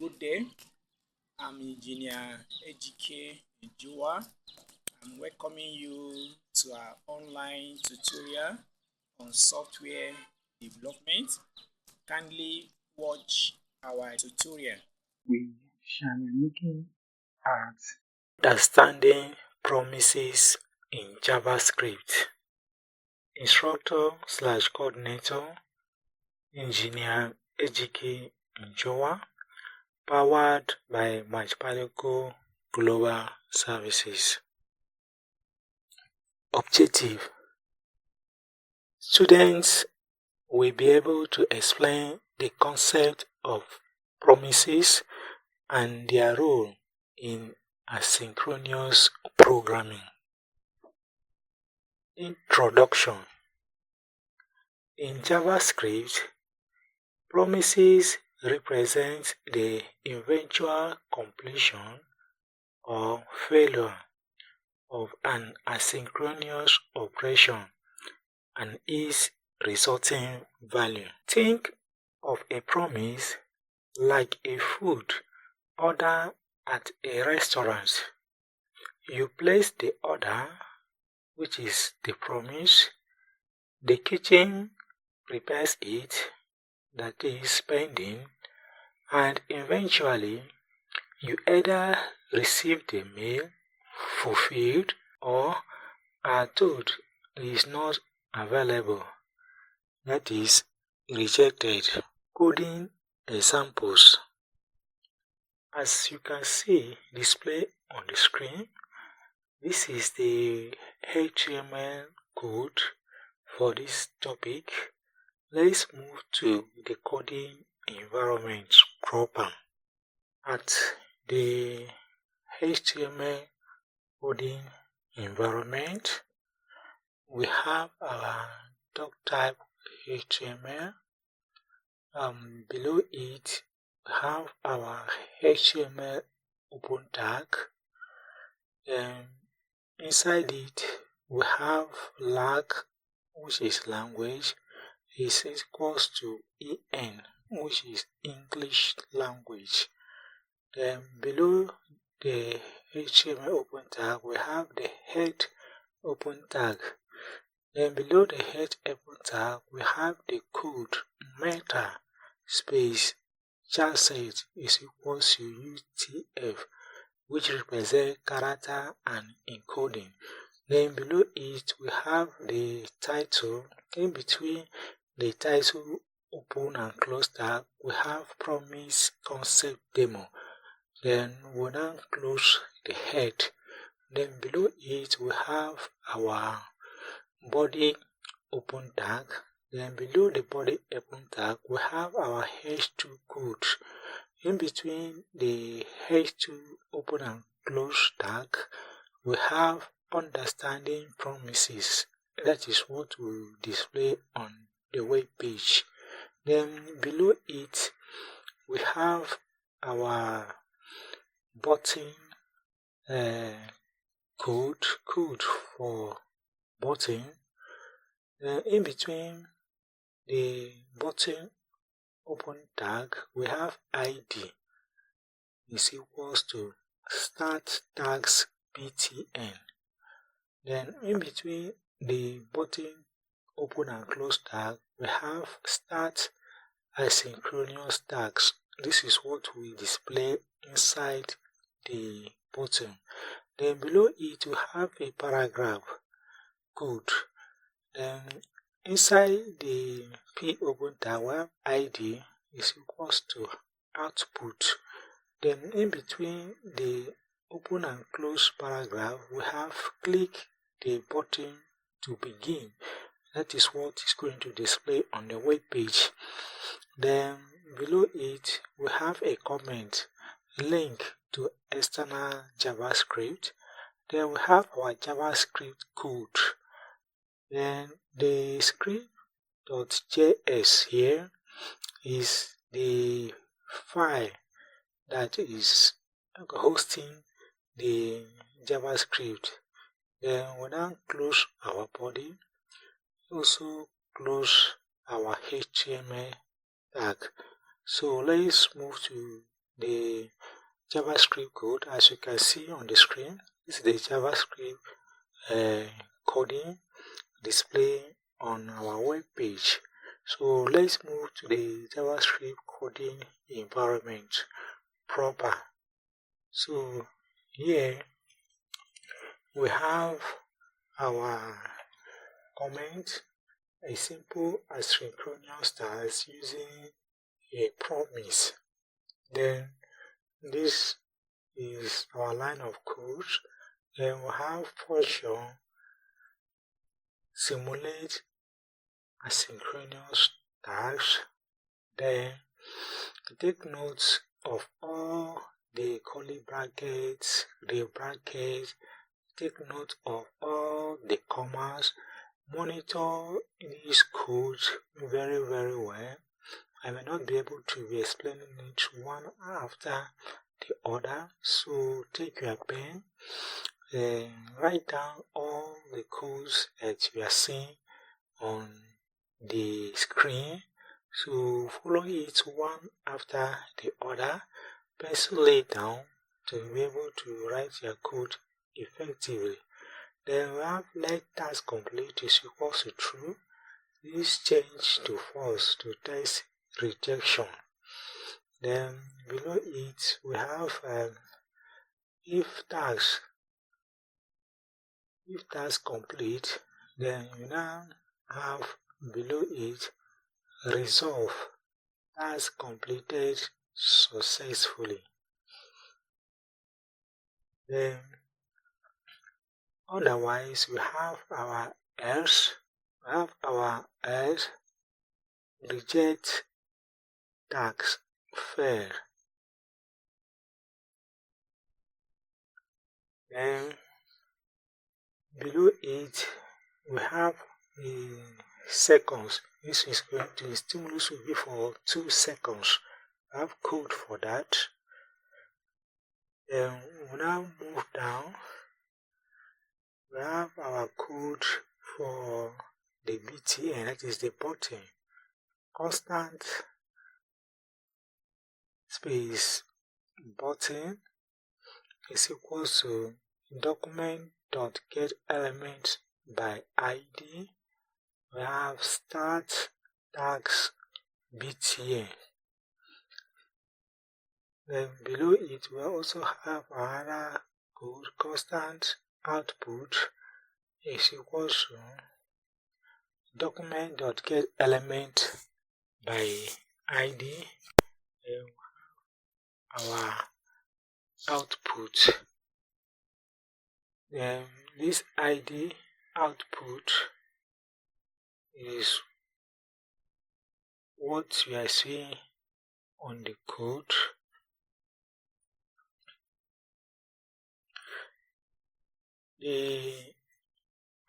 Good day, I'm Engineer Ejike Ejoa. I'm welcoming you to our online tutorial on software development. Kindly watch our tutorial. We shall be looking at Understanding promises in JavaScript. Instructor/coordinator Engineer Ejike Njowa, powered by Multiple Global Services. Objective: students will be able to explain the concept of promises and their role in asynchronous programming. Introduction. In JavaScript, promises represent the eventual completion or failure of an asynchronous operation and its resulting value. Think of a promise like a food order at a restaurant. You place the order, which is the promise. The kitchen prepares it, that is pending, and eventually you either receive the meal fulfilled or are told it is not available, that is rejected. Coding examples. As you can see displayed on the screen, this is the HTML code for this topic. Let's move to the coding environment proper. At the HTML coding environment, we have our doc type HTML. Below it, we have our HTML open tag. Inside it, we have lag, which is language, is equals to EN, which is English language. Then below the HTML open tag, we have the head open tag. Then below the head open tag, we have the code meta space chassis is equals to UTF, which represents character and encoding. Then below it, we have the title. In between the title open and close tag, we have promise concept demo. Then we'll now close the head. Then below it, we have our body open tag. Then below the body open tag, we have our H2 code. In between the H2 open and close tag, we have understanding promises. That is what we display on the web page. Then below it, we have our button code for button. In between the button open tag, we have ID is equals to start tags btn. Then in between the button open and close tag, we have start asynchronous tags. This is what we display inside the button. Then below it, we have a paragraph code. Then inside the P open tag, we have ID is equals to output. Then in between the open and close paragraph, we have click the button to begin. That is what is going to display on the web page. Then below it, we have a comment, link to external JavaScript. Then we have our JavaScript code. Then the script.js here is the file that is hosting the JavaScript. Then we now close our body, also close our HTML tag. So let's move to the JavaScript code. As you can see on the screen, this is the JavaScript coding display on our web page. So let's move to the JavaScript coding environment proper. So here we have our comment, a simple asynchronous task using a promise. Then this is our line of code. Then we have function simulate asynchronous tasks. Then take note of all the curly brackets, the brackets, take note of all the commas, monitor this code very well. I may not be able to be explaining it one after the other, so take your pen and write down all the codes that you are seeing on the screen. So follow it one after the other, pencil it down to be able to write your code effectively. Then we have let task complete is equals to true. This change to false to test rejection. Then below it we have if task complete, then you now have below it resolve task completed successfully. Then otherwise we have our else. Reject task fail. Then below it we have the seconds. This is going to, the stimulus will be for 2 seconds. I have code for that. Then we now move down. We have our code for the btn, that is the button. Constant space button is equals to document.getElement by id. We have start tags btn. Then below it we also have another code, constant output is equals to document.getElement by id. Our output. Then this id output is what we are seeing on the code. The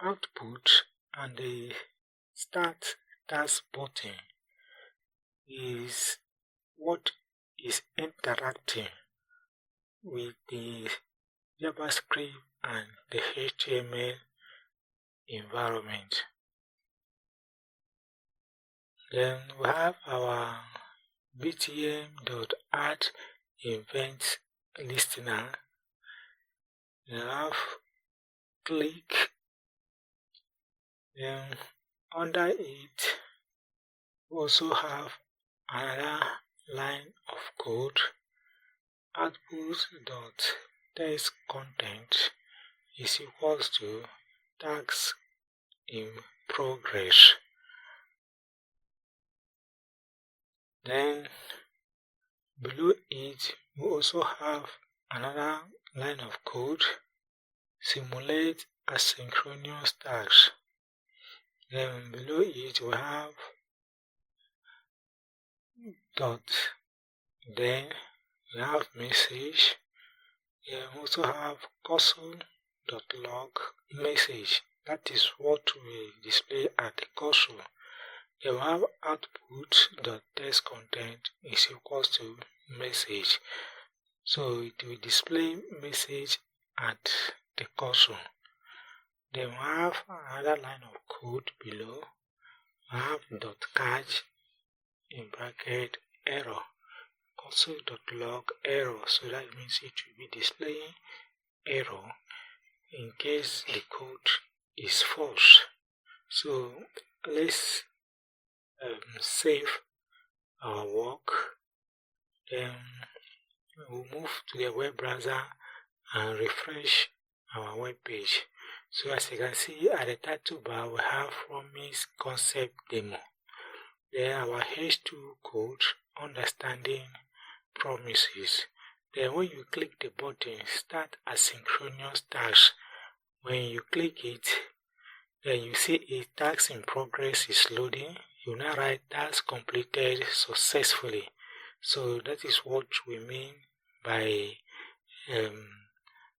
output and the start task button is what is interacting with the JavaScript and the HTML environment. Then we have our btm.add event listener. We have click. Then under it we also have another line of code, output.text content is equals to tags in progress. Then below it we also have another line of code, simulate asynchronous tasks. Then below it we have dot, then we have message. We also have console.log message. That is what we display at the console. Then we have output.text content is equals to message. So it will display message at the console. Then we have another line of code below. We have .catch in bracket error also .log error, so that means it will be displaying error in case the code is false. So let's save our work, then we'll move to the web browser and refresh our web page. So as you can see at the title bar, we have Promise Concept Demo. Then our H2 code, Understanding Promises. Then when you click the button, Start Asynchronous Tasks, when you click it, then you see a task in progress is loading. You now write task completed successfully. So that is what we mean by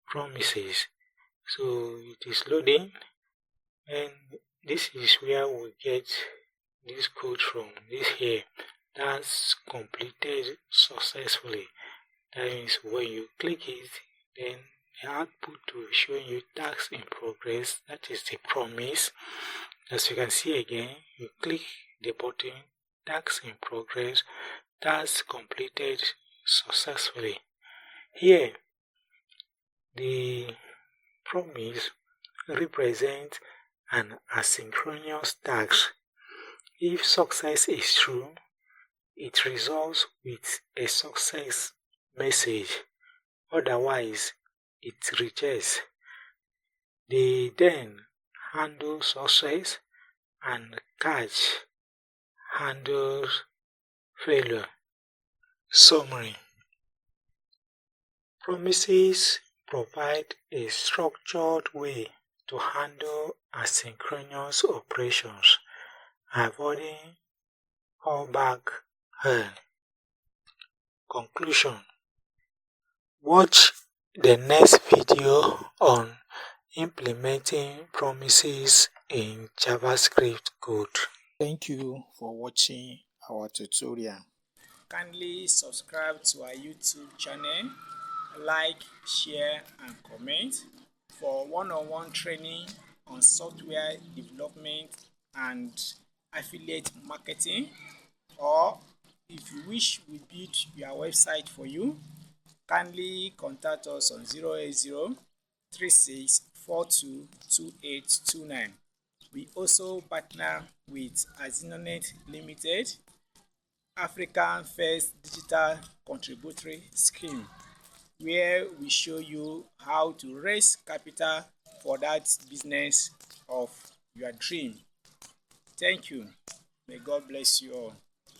promises. So it is loading, and this is where we get this code from. This here, task completed successfully. That means when you click it, then the output will show you tasks in progress. That is the promise. As you can see again, you click the button, tasks in progress, tasks completed successfully. Here, the promise represents an asynchronous task. If success is true, it results with a success message. Otherwise, it rejects. They then handle success, and catch handles failure. Summary: promises provide a structured way to handle asynchronous operations, avoiding callback error. Conclusion: watch the next video on implementing promises in JavaScript code. Thank you for watching our tutorial. Kindly subscribe to our YouTube channel, like, share and comment for one-on-one training on software development and affiliate marketing, or if you wish we build your website for you, kindly contact us on 080-3642-2829. We also partner with Asynchronous Limited, African First Digital Contributory Scheme, where we show you how to raise capital for that business of your dream. Thank you. May God bless you all.